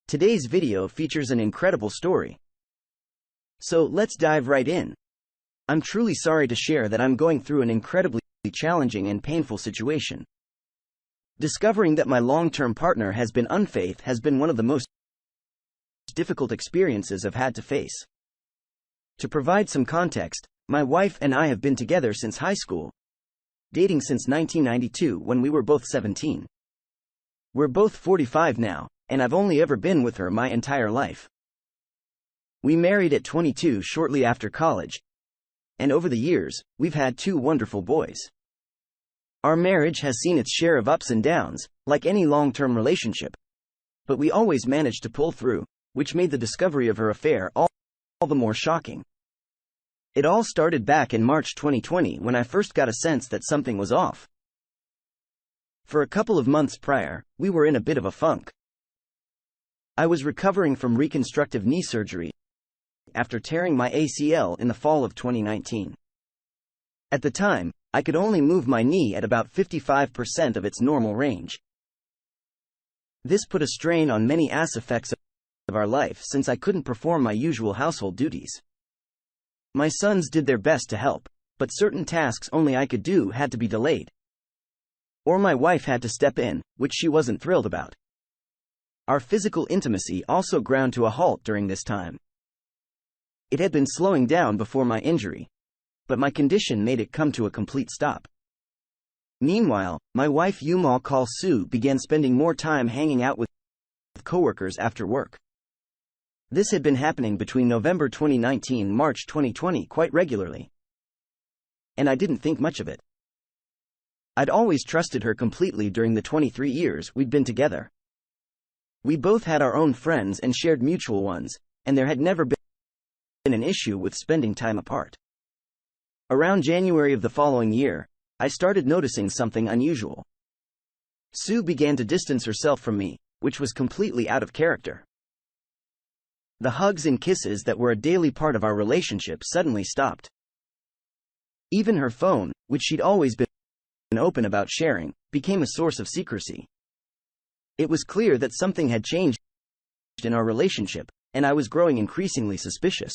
Today's video features an incredible story. So let's dive right in. I'm truly sorry to share that I'm going through an incredibly challenging and painful situation. Discovering that my long-term partner has been unfaithful has been one of the most difficult experiences I've had to face. To provide some context, my wife and I have been together since high school, dating since 1992 when we were both 17. We're both 45 now, and I've only ever been with her my entire life. We married at 22 shortly after college, and over the years, we've had 2 wonderful boys. Our marriage has seen its share of ups and downs, like any long-term relationship, but we always managed to pull through, which made the discovery of her affair all the more shocking. It all started back in March 2020 when I first got a sense that something was off. For a couple of months prior, we were in a bit of a funk. I was recovering from reconstructive knee surgery after tearing my ACL in the fall of 2019. At the time, I could only move my knee at about 55% of its normal range. This put a strain on many aspects of our life since I couldn't perform my usual household duties. My sons did their best to help, but certain tasks only I could do had to be delayed. Or my wife had to step in, which she wasn't thrilled about. Our physical intimacy also ground to a halt during this time. It had been slowing down before my injury, but my condition made it come to a complete stop. Meanwhile, my wife Yumal Kal Sue began spending more time hanging out with coworkers after work. This had been happening between November 2019 and March 2020 quite regularly, and I didn't think much of it. I'd always trusted her completely during the 23 years we'd been together. We both had our own friends and shared mutual ones, and there had never been an issue with spending time apart. Around January of the following year, I started noticing something unusual. Sue began to distance herself from me, which was completely out of character. The hugs and kisses that were a daily part of our relationship suddenly stopped. Even her phone, which she'd always been open about sharing, became a source of secrecy. It was clear that something had changed in our relationship, and I was growing increasingly suspicious.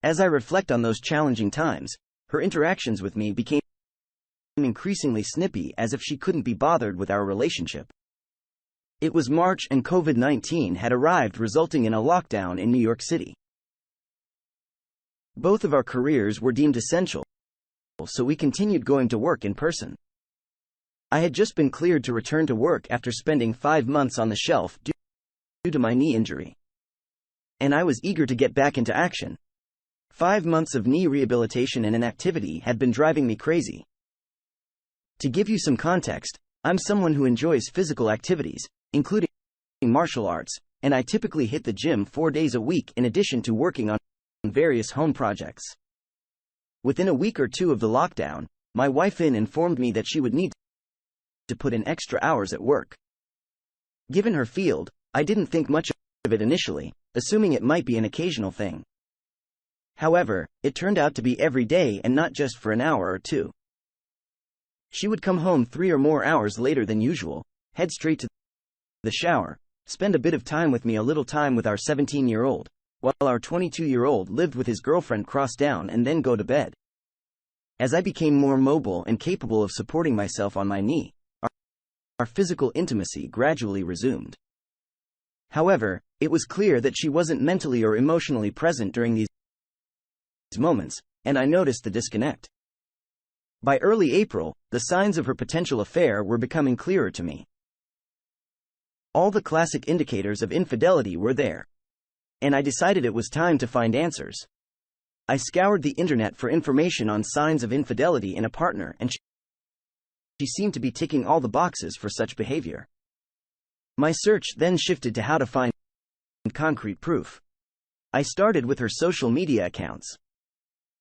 As I reflect on those challenging times, her interactions with me became increasingly snippy, as if she couldn't be bothered with our relationship. It was March and COVID-19 had arrived, resulting in a lockdown in New York City. Both of our careers were deemed essential, so we continued going to work in person. I had just been cleared to return to work after spending 5 months on the shelf due to my knee injury, and I was eager to get back into action. 5 months of knee rehabilitation and inactivity had been driving me crazy. To give you some context, I'm someone who enjoys physical activities, including martial arts, and I typically hit the gym 4 days a week in addition to working on various home projects. Within a week or 2 of the lockdown, my wife informed me that she would need to put in extra hours at work. Given her field, I didn't think much of it initially, assuming it might be an occasional thing. However, it turned out to be every day and not just for an hour or 2. She would come home 3 or more hours later than usual, head straight to the shower, spend a bit of time with me, a little time with our 17-year-old, while our 22-year-old lived with his girlfriend cross down, and then go to bed. As I became more mobile and capable of supporting myself on my knee, our physical intimacy gradually resumed. However, it was clear that she wasn't mentally or emotionally present during these moments, and I noticed the disconnect. By early April, the signs of her potential affair were becoming clearer to me. All the classic indicators of infidelity were there, and I decided it was time to find answers. I scoured the internet for information on signs of infidelity in a partner, and she seemed to be ticking all the boxes for such behavior. My search then shifted to how to find concrete proof. I started with her social media accounts.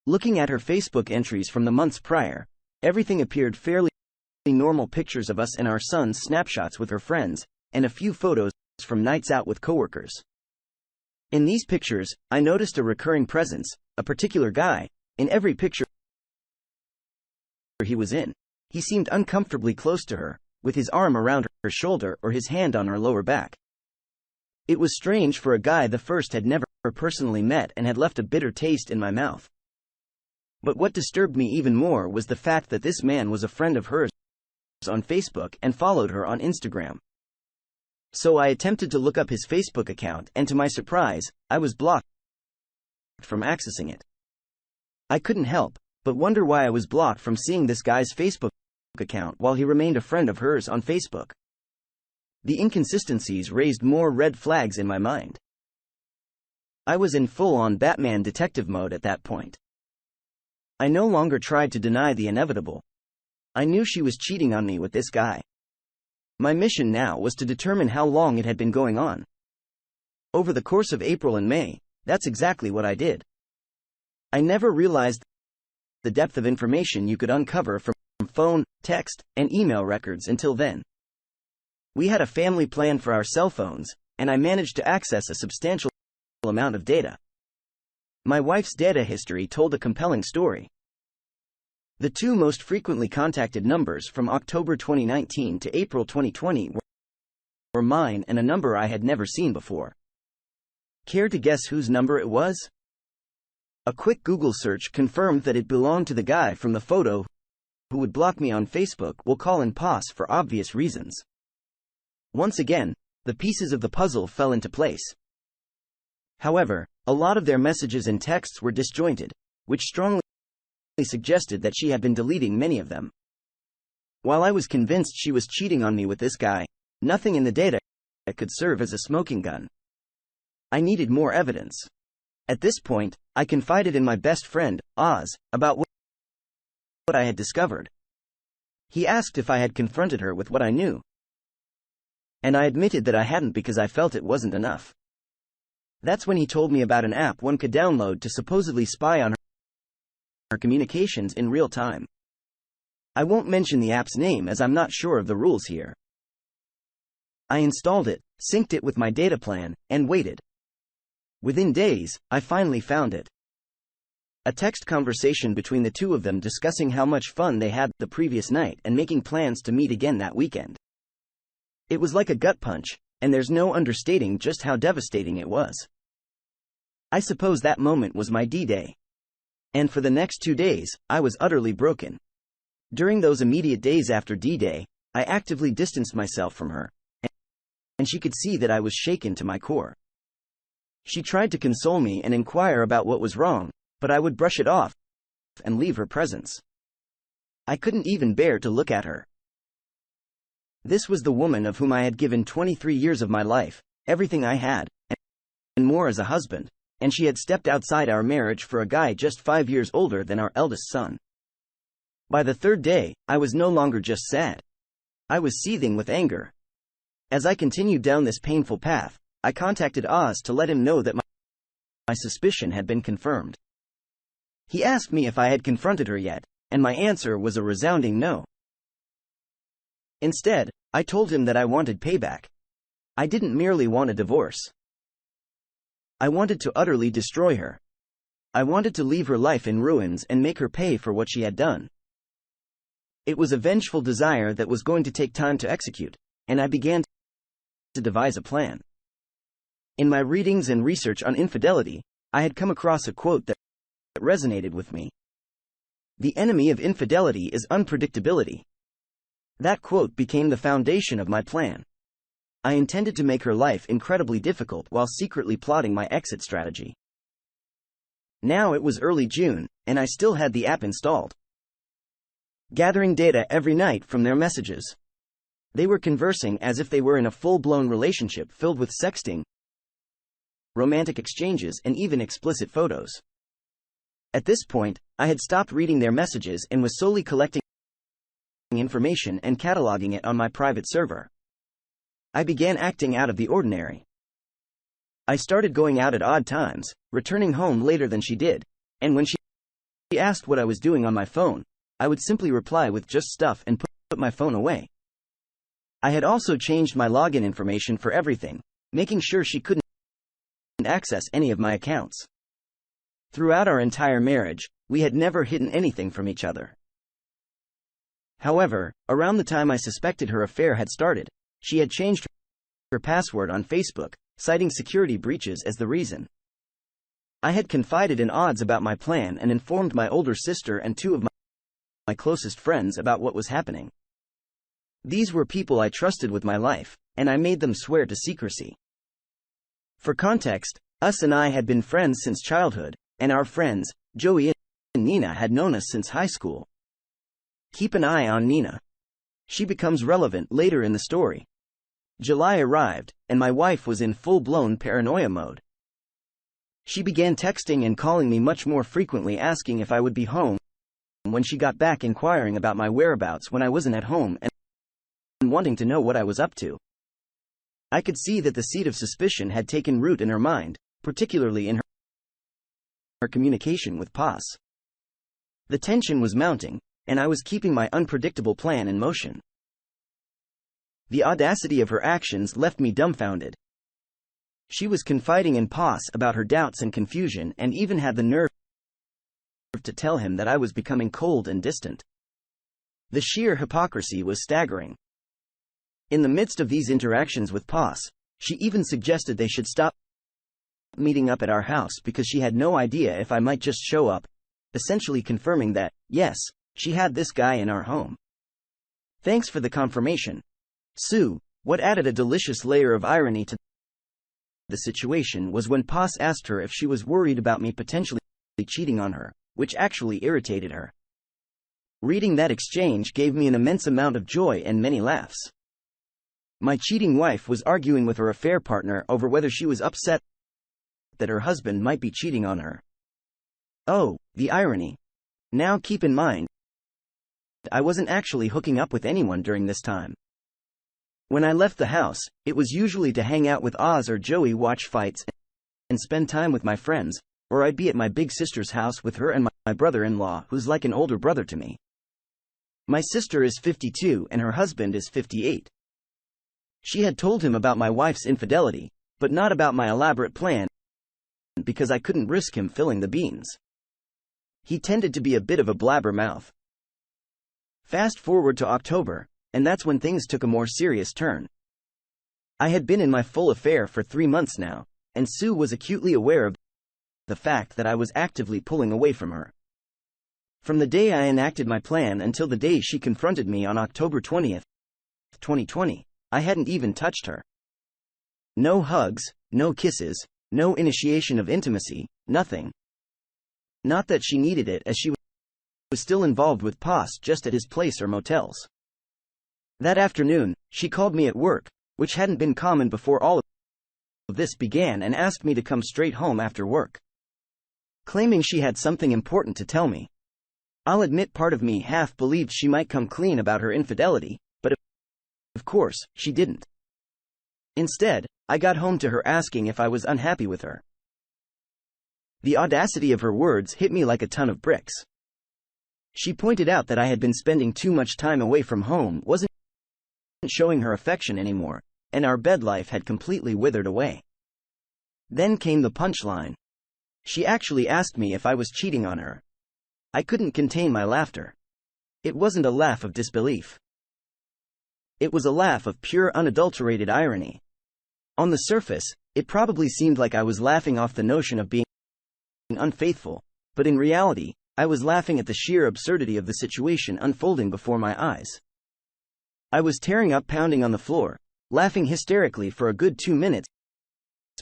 Looking at her Facebook entries from the months prior, everything appeared fairly normal: pictures of us and our sons, snapshots with her friends, and a few photos from nights out with coworkers. In these pictures, I noticed a recurring presence, a particular guy, in every picture he was in. He seemed uncomfortably close to her, with his arm around her shoulder or his hand on her lower back. It was strange for a guy the first had never personally met and had left a bitter taste in my mouth. But what disturbed me even more was the fact that this man was a friend of hers on Facebook and followed her on Instagram. So I attempted to look up his Facebook account, and to my surprise, I was blocked from accessing it. I couldn't help but wonder why I was blocked from seeing this guy's Facebook account while he remained a friend of hers on Facebook. The inconsistencies raised more red flags in my mind. I was in full-on Batman detective mode at that point. I no longer tried to deny the inevitable. I knew she was cheating on me with this guy. My mission now was to determine how long it had been going on. Over the course of April and May, that's exactly what I did. I never realized the depth of information you could uncover from phone, text, and email records until then. We had a family plan for our cell phones, and I managed to access a substantial amount of data. My wife's data history told a compelling story. The two most frequently contacted numbers from October 2019 to April 2020 were mine and a number I had never seen before. Care to guess whose number it was? A quick Google search confirmed that it belonged to the guy from the photo who would block me on Facebook. We'll call in Pos for obvious reasons. Once again, the pieces of the puzzle fell into place. However, a lot of their messages and texts were disjointed, which strongly suggested that she had been deleting many of them. While I was convinced she was cheating on me with this guy, nothing in the data could serve as a smoking gun. I needed more evidence. At this point, I confided in my best friend, Oz, about what I had discovered. He asked if I had confronted her with what I knew, and I admitted that I hadn't because I felt it wasn't enough. That's when he told me about an app one could download to supposedly spy on her communications in real time. I won't mention the app's name as I'm not sure of the rules here. I installed it, synced it with my data plan, and waited. Within days, I finally found it. A text conversation between the two of them discussing how much fun they had the previous night and making plans to meet again that weekend. It was like a gut punch, and there's no understating just how devastating it was. I suppose that moment was my D-Day. And for the next 2 days, I was utterly broken. During those immediate days after D-Day, I actively distanced myself from her, and she could see that I was shaken to my core. She tried to console me and inquire about what was wrong, but I would brush it off and leave her presence. I couldn't even bear to look at her. This was the woman of whom I had given 23 years of my life, everything I had, and more as a husband, and she had stepped outside our marriage for a guy just 5 years older than our eldest son. By the third day, I was no longer just sad. I was seething with anger. As I continued down this painful path, I contacted Oz to let him know that my suspicion had been confirmed. He asked me if I had confronted her yet, and my answer was a resounding no. Instead, I told him that I wanted payback. I didn't merely want a divorce. I wanted to utterly destroy her. I wanted to leave her life in ruins and make her pay for what she had done. It was a vengeful desire that was going to take time to execute, and I began to devise a plan. In my readings and research on infidelity, I had come across a quote that resonated with me. The enemy of infidelity is unpredictability. That quote became the foundation of my plan. I intended to make her life incredibly difficult while secretly plotting my exit strategy. Now it was early June, and I still had the app installed. Gathering data every night from their messages. They were conversing as if they were in a full-blown relationship filled with sexting, romantic exchanges, and even explicit photos. At this point, I had stopped reading their messages and was solely collecting information and cataloging it on my private server. I began acting out of the ordinary. I started going out at odd times, returning home later than she did, and when she asked what I was doing on my phone, I would simply reply with just stuff and put my phone away. I had also changed my login information for everything, making sure she couldn't access any of my accounts. Throughout our entire marriage, we had never hidden anything from each other. However, around the time I suspected her affair had started, she had changed her password on Facebook, citing security breaches as the reason. I had confided in odds about my plan and informed my older sister and two of my closest friends about what was happening. These were people I trusted with my life, and I made them swear to secrecy. For context, Us and I had been friends since childhood, and our friends, Joey and Nina, had known us since high school. Keep an eye on Nina. She becomes relevant later in the story. July arrived, and my wife was in full-blown paranoia mode. She began texting and calling me much more frequently, asking if I would be home when she got back, inquiring about my whereabouts when I wasn't at home, and wanting to know what I was up to. I could see that the seed of suspicion had taken root in her mind, particularly in her communication with Paz. The tension was mounting, and I was keeping my unpredictable plan in motion. The audacity of her actions left me dumbfounded. She was confiding in Paz about her doubts and confusion, and even had the nerve to tell him that I was becoming cold and distant. The sheer hypocrisy was staggering. In the midst of these interactions with Paz, she even suggested they should stop meeting up at our house because she had no idea if I might just show up, essentially confirming that, yes, she had this guy in our home. Thanks for the confirmation, Sue. What added a delicious layer of irony to the situation was when Paz asked her if she was worried about me potentially cheating on her, which actually irritated her. Reading that exchange gave me an immense amount of joy and many laughs. My cheating wife was arguing with her affair partner over whether she was upset that her husband might be cheating on her. Oh, the irony. Now keep in mind, I wasn't actually hooking up with anyone during this time. When I left the house, it was usually to hang out with Oz or Joey, watch fights, and spend time with my friends, or I'd be at my big sister's house with her and my brother-in-law, who's like an older brother to me. My sister is 52 and her husband is 58. She had told him about my wife's infidelity, but not about my elaborate plan, because I couldn't risk him filling the beans. He tended to be a bit of a blabbermouth. Fast forward to October, and that's when things took a more serious turn. I had been in my full affair for 3 months now, and Sue was acutely aware of the fact that I was actively pulling away from her. From the day I enacted my plan until the day she confronted me on October 20th, 2020, I hadn't even touched her. No hugs, no kisses, no initiation of intimacy, nothing. Not that she needed it, as she was still involved with Paz, just at his place or motels. That afternoon, she called me at work, which hadn't been common before all of this began, and asked me to come straight home after work, claiming she had something important to tell me. I'll admit, part of me half believed she might come clean about her infidelity, but of course, she didn't. Instead, I got home to her asking if I was unhappy with her. The audacity of her words hit me like a ton of bricks. She pointed out that I had been spending too much time away from home, wasn't showing her affection anymore, and our bed life had completely withered away. Then came the punchline. She actually asked me if I was cheating on her. I couldn't contain my laughter. It wasn't a laugh of disbelief. It was a laugh of pure, unadulterated irony. On the surface, it probably seemed like I was laughing off the notion of being unfaithful, but in reality, I was laughing at the sheer absurdity of the situation unfolding before my eyes. I was tearing up, pounding on the floor, laughing hysterically for a good 2 minutes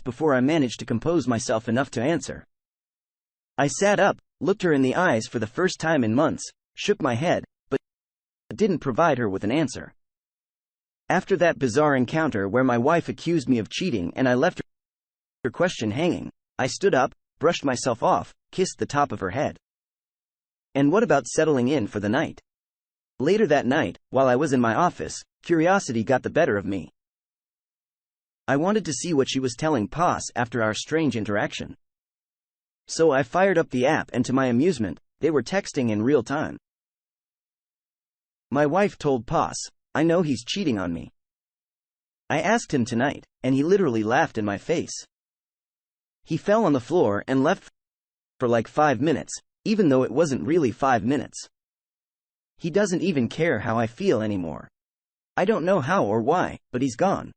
before I managed to compose myself enough to answer. I sat up, looked her in the eyes for the first time in months, shook my head, but didn't provide her with an answer. After that bizarre encounter where my wife accused me of cheating and I left her question hanging, I stood up, brushed myself off, kissed the top of her head. And what about settling in for the night? Later that night, while I was in my office, curiosity got the better of me. I wanted to see what she was telling Paz after our strange interaction. So I fired up the app, and to my amusement, they were texting in real time. My wife told Paz, "I know he's cheating on me. I asked him tonight, and he literally laughed in my face. He fell on the floor and left for like 5 minutes, even though it wasn't really 5 minutes. He doesn't even care how I feel anymore. I don't know how or why, but he's gone."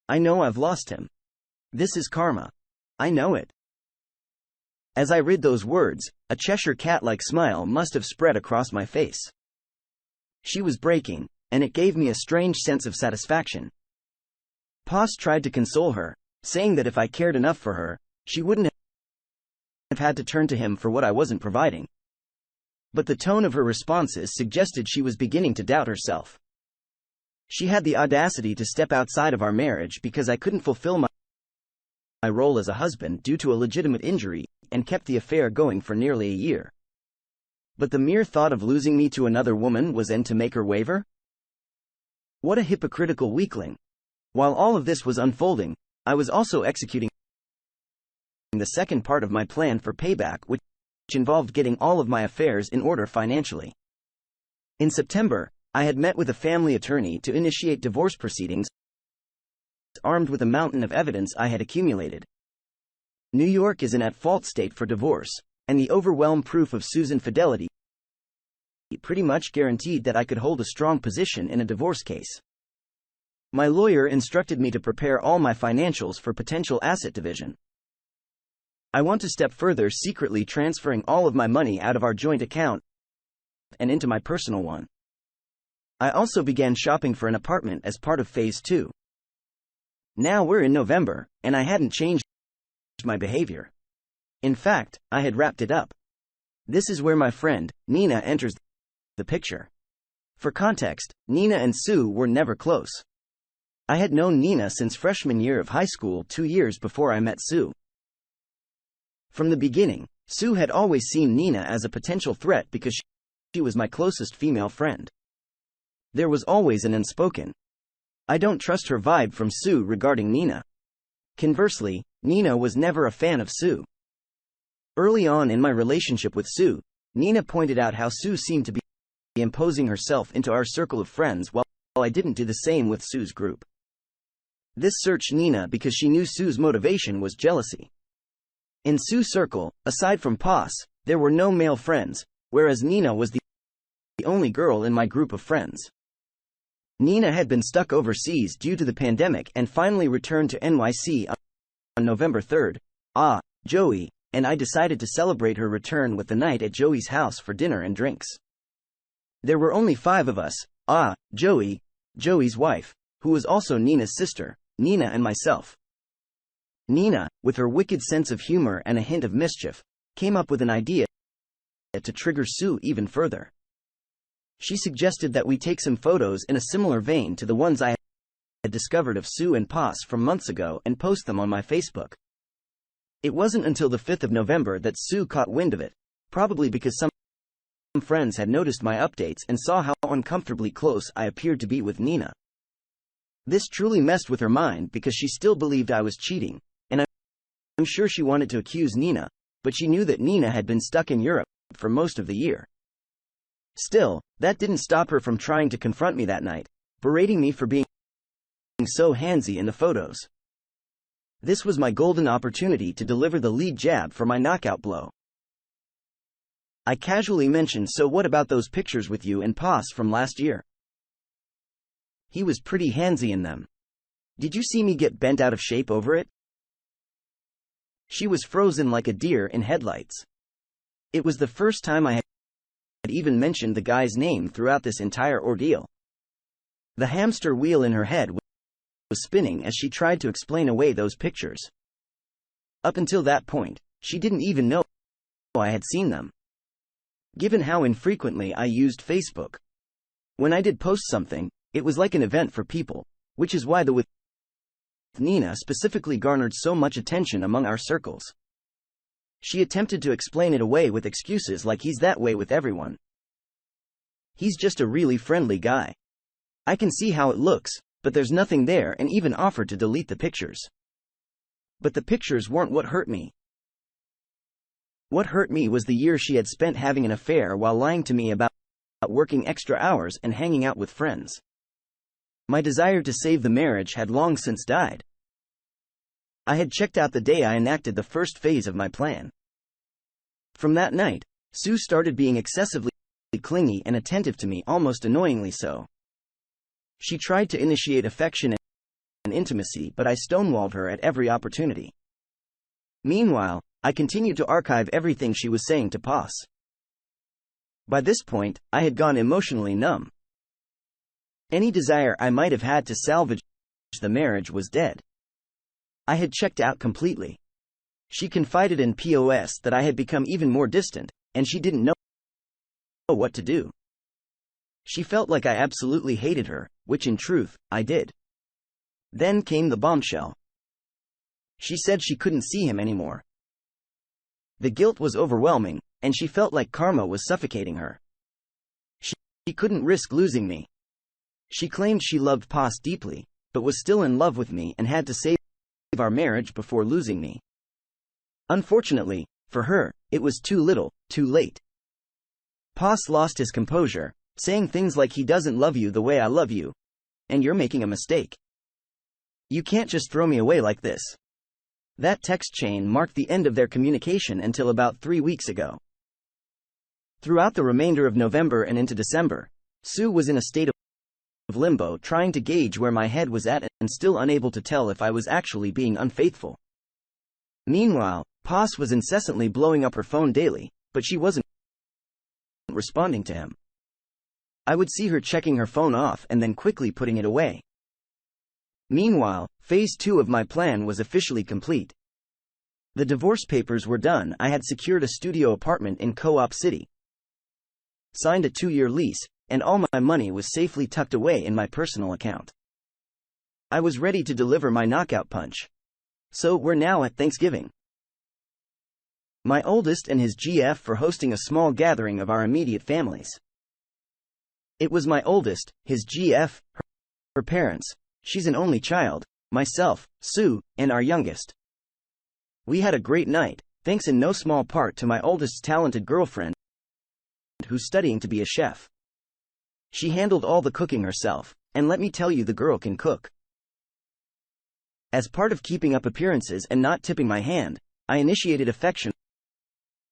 I know I've lost him. This is karma. I know it. As I read those words, a Cheshire cat-like smile must have spread across my face. She was breaking, and it gave me a strange sense of satisfaction. Poss tried to console her, saying that if I cared enough for her, she wouldn't have had to turn to him for what I wasn't providing. But the tone of her responses suggested she was beginning to doubt herself. She had the audacity to step outside of our marriage because I couldn't fulfill my role as a husband due to a legitimate injury, and kept the affair going for nearly a year. But the mere thought of losing me to another woman was enough to make her waver? What a hypocritical weakling. While all of this was unfolding, I was also executing the second part of my plan for payback, which involved getting all of my affairs in order financially. In September, I had met with a family attorney to initiate divorce proceedings, armed with a mountain of evidence I had accumulated. New York is an at-fault state for divorce, and the overwhelming proof of Sue's infidelity pretty much guaranteed that I could hold a strong position in a divorce case. My lawyer instructed me to prepare all my financials for potential asset division. I want to step further, secretly transferring all of my money out of our joint account and into my personal one. I also began shopping for an apartment as part of Phase 2. Now we're in November, and I hadn't changed my behavior. In fact, I had wrapped it up. This is where my friend, Nina, enters the picture. For context, Nina and Sue were never close. I had known Nina since freshman year of high school, 2 years before I met Sue. From the beginning, Sue had always seen Nina as a potential threat because she was my closest female friend. There was always an unspoken "I don't trust her" vibe from Sue regarding Nina. Conversely, Nina was never a fan of Sue. Early on in my relationship with Sue, Nina pointed out how Sue seemed to be imposing herself into our circle of friends while I didn't do the same with Sue's group. This searched Nina because she knew Sue's motivation was jealousy. In Sue's circle, aside from Poss, there were no male friends, whereas Nina was the only girl in my group of friends. Nina had been stuck overseas due to the pandemic and finally returned to NYC on November 3rd. Joey and I decided to celebrate her return with the night at Joey's house for dinner and drinks. There were only 5 of us: Joey, Joey's wife, who was also Nina's sister, Nina, and myself. Nina, with her wicked sense of humor and a hint of mischief, came up with an idea to trigger Sue even further. She suggested that we take some photos in a similar vein to the ones I had discovered of Sue and Poss from months ago and post them on my Facebook. It wasn't until the 5th of November that Sue caught wind of it, probably because some friends had noticed my updates and saw how uncomfortably close I appeared to be with Nina. This truly messed with her mind because she still believed I was cheating, and I'm sure she wanted to accuse Nina, but she knew that Nina had been stuck in Europe for most of the year. Still, that didn't stop her from trying to confront me that night, berating me for being so handsy in the photos. This was my golden opportunity to deliver the lead jab for my knockout blow. I casually mentioned, "So what about those pictures with you and Poss from last year? He was pretty handsy in them. Did you see me get bent out of shape over it?" She was frozen like a deer in headlights. It was the first time I had even mentioned the guy's name throughout this entire ordeal. The hamster wheel in her head was spinning as she tried to explain away those pictures. Up until that point, she didn't even know I had seen them. Given how infrequently I used Facebook, when I did post something, it was like an event for people, which is why the with Nina specifically garnered so much attention among our circles. She attempted to explain it away with excuses like he's that way with everyone. He's just a really friendly guy. I can see how it looks, but there's nothing there, and even offered to delete the pictures. But the pictures weren't what hurt me. What hurt me was the year she had spent having an affair while lying to me about working extra hours and hanging out with friends. My desire to save the marriage had long since died. I had checked out the day I enacted the first phase of my plan. From that night, Sue started being excessively clingy and attentive to me, almost annoyingly so. She tried to initiate affection intimacy, but I stonewalled her at every opportunity. Meanwhile, I continued to archive everything she was saying to Pos. By this point, I had gone emotionally numb. Any desire I might have had to salvage the marriage was dead. I had checked out completely. She confided in POS that I had become even more distant, and she didn't know what to do. She felt like I absolutely hated her, which in truth, I did. Then came the bombshell. She said she couldn't see him anymore. The guilt was overwhelming, and she felt like karma was suffocating her. She couldn't risk losing me. She claimed she loved Pos deeply, but was still in love with me and had to save our marriage before losing me. Unfortunately, for her, it was too little, too late. Pos lost his composure, saying things like, "He doesn't love you the way I love you, and you're making a mistake. You can't just throw me away like this." That text chain marked the end of their communication until about 3 weeks ago. Throughout the remainder of November and into December, Sue was in a state of limbo, trying to gauge where my head was at and still unable to tell if I was actually being unfaithful. Meanwhile, Pos was incessantly blowing up her phone daily, but she wasn't responding to him. I would see her checking her phone off and then quickly putting it away. Meanwhile, phase 2 of my plan was officially complete. The divorce papers were done. I had secured a studio apartment in Co-op City, signed a 2-year lease, and all my money was safely tucked away in my personal account. I was ready to deliver my knockout punch. So we're now at Thanksgiving. My oldest and his GF for hosting a small gathering of our immediate families. It was my oldest, his GF, her parents, she's an only child, myself, Sue, and our youngest. We had a great night, thanks in no small part to my oldest's talented girlfriend, who's studying to be a chef. She handled all the cooking herself, and let me tell you, the girl can cook. As part of keeping up appearances and not tipping my hand, I initiated affection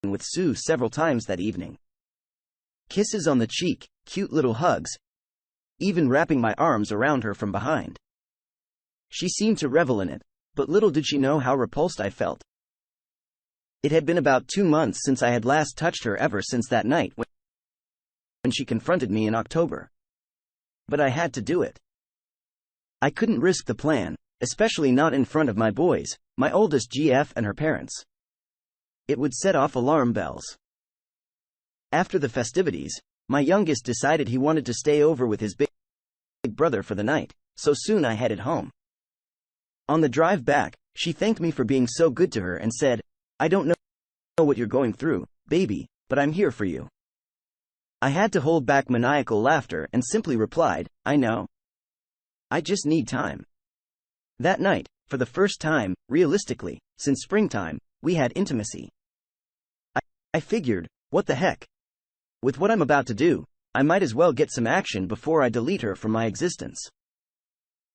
with Sue several times that evening. Kisses on the cheek, cute little hugs, even wrapping my arms around her from behind. She seemed to revel in it, but little did she know how repulsed I felt. It had been about 2 months since I had last touched her, ever since that night when she confronted me in October. But I had to do it. I couldn't risk the plan, especially not in front of my boys, my oldest GF and her parents. It would set off alarm bells. After the festivities, my youngest decided he wanted to stay over with his big brother for the night, so soon I headed home. On the drive back, she thanked me for being so good to her and said, "I don't know what you're going through, baby, but I'm here for you." I had to hold back maniacal laughter and simply replied, "I know. I just need time." That night, for the first time, realistically, since springtime, we had intimacy. I figured, what the heck? With what I'm about to do, I might as well get some action before I delete her from my existence.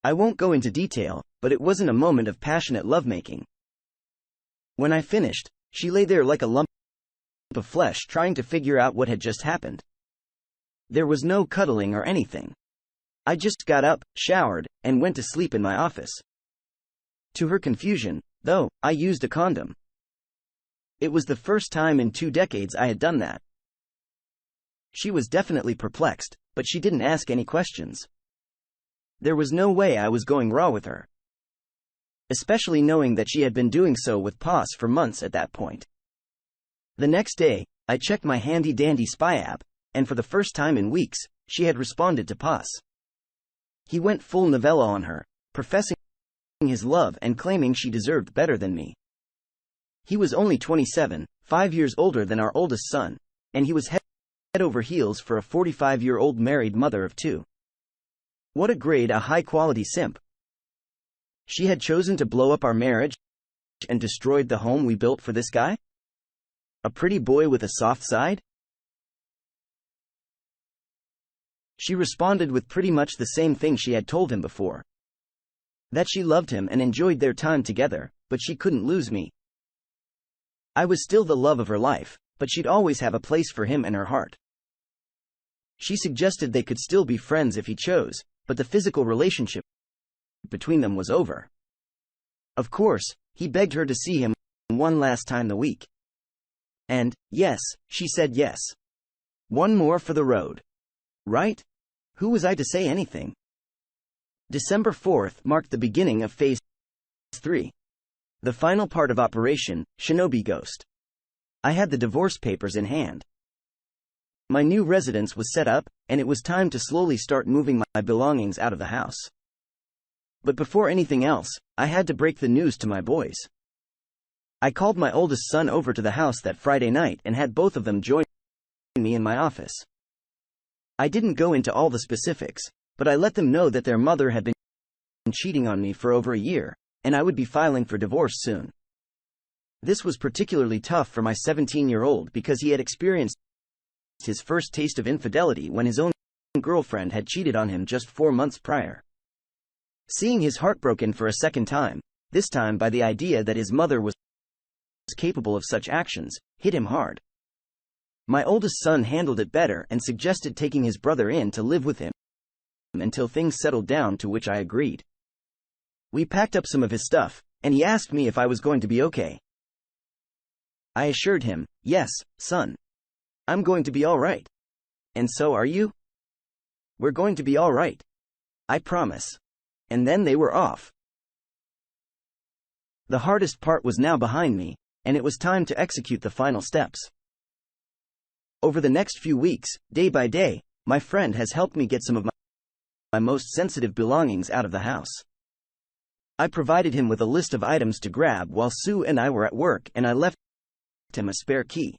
I won't go into detail, but it wasn't a moment of passionate lovemaking. When I finished, she lay there like a lump of flesh, trying to figure out what had just happened. There was no cuddling or anything. I just got up, showered, and went to sleep in my office. To her confusion, though, I used a condom. It was the first time in 2 decades I had done that. She was definitely perplexed, but she didn't ask any questions. There was no way I was going raw with her, especially knowing that she had been doing so with Pos for months at that point. The next day, I checked my handy-dandy spy app, and for the first time in weeks, she had responded to Pos. He went full novella on her, professing his love and claiming she deserved better than me. He was only 27, 5 years older than our oldest son, and he was head over heels for a 45-year-old married mother of 2. What a grade A high-quality simp. She had chosen to blow up our marriage and destroyed the home we built for this guy? A pretty boy with a soft side? She responded with pretty much the same thing she had told him before. That she loved him and enjoyed their time together, but she couldn't lose me. I was still the love of her life, but she'd always have a place for him in her heart. She suggested they could still be friends if he chose, but the physical relationship between them was over. Of course, he begged her to see him one last time the week. And, yes, she said yes. One more for the road. Right? Who was I to say anything? December 4th marked the beginning of Phase 3. The final part of Operation Shinobi Ghost. I had the divorce papers in hand. My new residence was set up, and it was time to slowly start moving my belongings out of the house. But before anything else, I had to break the news to my boys. I called my oldest son over to the house that Friday night and had both of them join me in my office. I didn't go into all the specifics, but I let them know that their mother had been cheating on me for over a year, and I would be filing for divorce soon. This was particularly tough for my 17-year-old because he had experienced his first taste of infidelity when his own girlfriend had cheated on him just 4 months prior. Seeing his heart broken for a second time, this time by the idea that his mother was capable of such actions, hit him hard. My oldest son handled it better and suggested taking his brother in to live with him until things settled down, to which I agreed. We packed up some of his stuff, and he asked me if I was going to be okay. I assured him, yes, son. I'm going to be all right. And so are you? We're going to be all right. I promise. And then they were off. The hardest part was now behind me, and it was time to execute the final steps. Over the next few weeks, day by day, my friend has helped me get some of my most sensitive belongings out of the house. I provided him with a list of items to grab while Sue and I were at work, and I left him a spare key.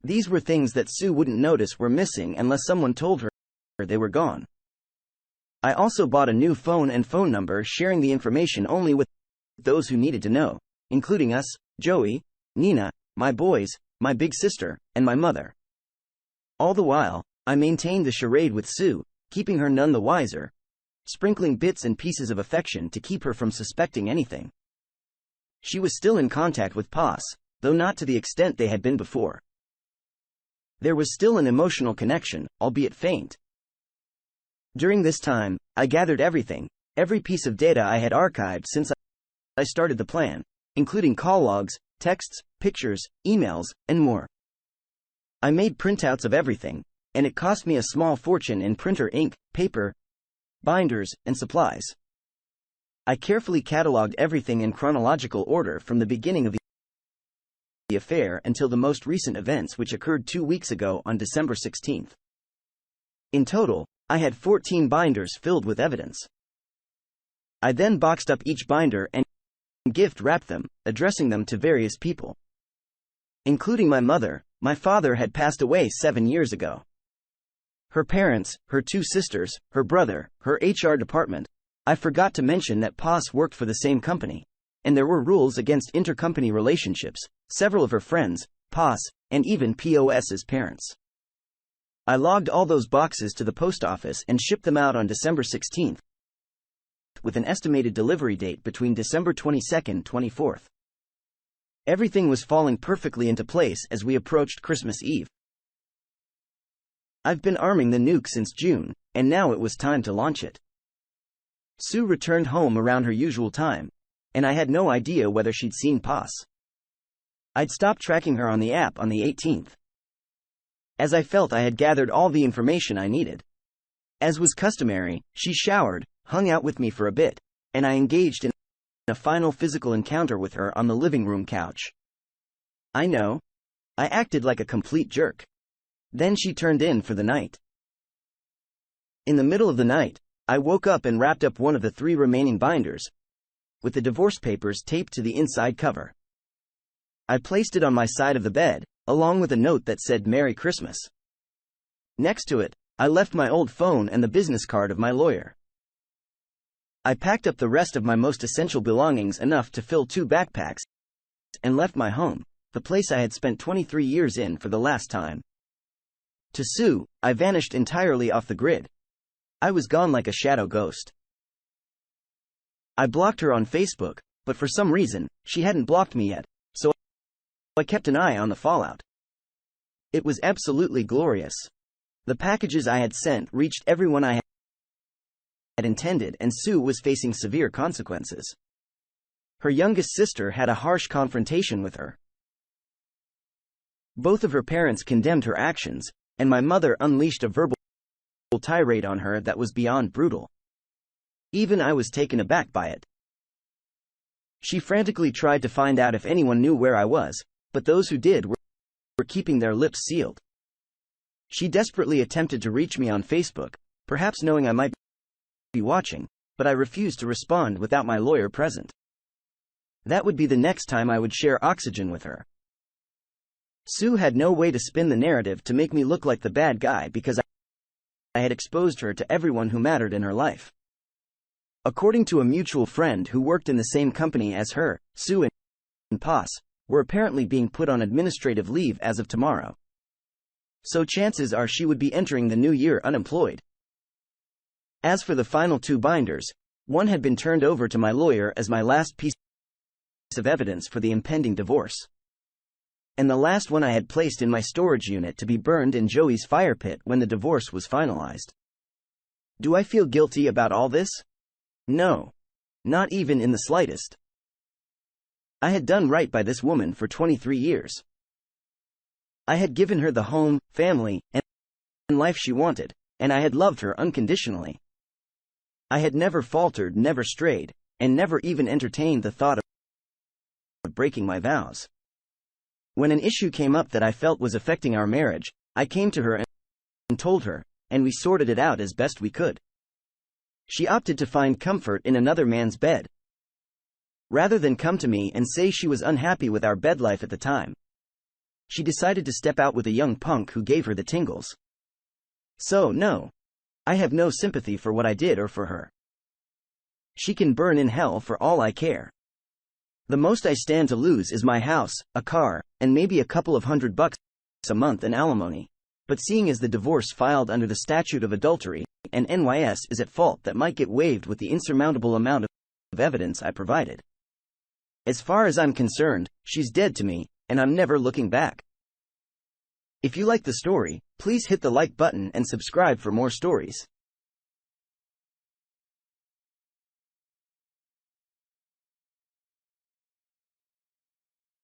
These were things that Sue wouldn't notice were missing unless someone told her they were gone. I also bought a new phone and phone number, sharing the information only with those who needed to know, including us, Joey, Nina, my boys, my big sister, and my mother. All the while, I maintained the charade with Sue, keeping her none the wiser, sprinkling bits and pieces of affection to keep her from suspecting anything. She was still in contact with Paz, though not to the extent they had been before. There was still an emotional connection, albeit faint. During this time, I gathered everything, every piece of data I had archived since I started the plan, including call logs, texts, pictures, emails, and more. I made printouts of everything, and it cost me a small fortune in printer ink, paper, binders, and supplies. I carefully cataloged everything in chronological order from the beginning of the affair until the most recent events, which occurred 2 weeks ago on December 16th. In total, I had 14 binders filled with evidence. I then boxed up each binder and gift-wrapped them, addressing them to various people. Including my mother. My father had passed away 7 years ago. Her parents, her 2 sisters, her brother, her HR department. I forgot to mention that Paz worked for the same company, and there were rules against intercompany relationships, several of her friends, Paz, and even POS's parents. I logged all those boxes to the post office and shipped them out on December 16th, with an estimated delivery date between December 22nd and 24th. Everything was falling perfectly into place as we approached Christmas Eve. I've been arming the nuke since June, and now it was time to launch it. Sue returned home around her usual time, and I had no idea whether she'd seen Paz. I'd stopped tracking her on the app on the 18th. As I felt I had gathered all the information I needed. As was customary, she showered, hung out with me for a bit, and I engaged in a final physical encounter with her on the living room couch. I know. I acted like a complete jerk. Then she turned in for the night. In the middle of the night, I woke up and wrapped up one of the 3 remaining binders, with the divorce papers taped to the inside cover. I placed it on my side of the bed, along with a note that said Merry Christmas. Next to it, I left my old phone and the business card of my lawyer. I packed up the rest of my most essential belongings, enough to fill 2 backpacks, and left my home, the place I had spent 23 years in for the last time. To Sue, I vanished entirely off the grid. I was gone like a shadow ghost. I blocked her on Facebook, but for some reason, she hadn't blocked me yet, so I kept an eye on the fallout. It was absolutely glorious. The packages I had sent reached everyone I intended, and Sue was facing severe consequences. Her youngest sister had a harsh confrontation with her. Both of her parents condemned her actions, and my mother unleashed a verbal tirade on her that was beyond brutal. Even I was taken aback by it. She frantically tried to find out if anyone knew where I was, but those who did were keeping their lips sealed. She desperately attempted to reach me on Facebook, perhaps knowing I might be watching, but I refused to respond without my lawyer present. That would be the next time I would share oxygen with her. Sue had no way to spin the narrative to make me look like the bad guy because I had exposed her to everyone who mattered in her life. According to a mutual friend who worked in the same company as her, Sue and Poss were apparently being put on administrative leave as of tomorrow. So chances are she would be entering the new year unemployed. As for the final 2 binders, one had been turned over to my lawyer as my last piece of evidence for the impending divorce. And the last one I had placed in my storage unit to be burned in Joey's fire pit when the divorce was finalized. Do I feel guilty about all this? No. Not even in the slightest. I had done right by this woman for 23 years. I had given her the home, family, and life she wanted, and I had loved her unconditionally. I had never faltered, never strayed, and never even entertained the thought of breaking my vows. When an issue came up that I felt was affecting our marriage, I came to her and told her, and we sorted it out as best we could. She opted to find comfort in another man's bed. Rather than come to me and say she was unhappy with our bed life at the time, she decided to step out with a young punk who gave her the tingles. So, no. I have no sympathy for what I did or for her. She can burn in hell for all I care. The most I stand to lose is my house, a car, and maybe a couple of $100 a month in alimony. But seeing as the divorce filed under the statute of adultery, and NYS is at fault, that might get waived with the insurmountable amount of evidence I provided. As far as I'm concerned, she's dead to me, and I'm never looking back. If you like the story, please hit the like button and subscribe for more stories.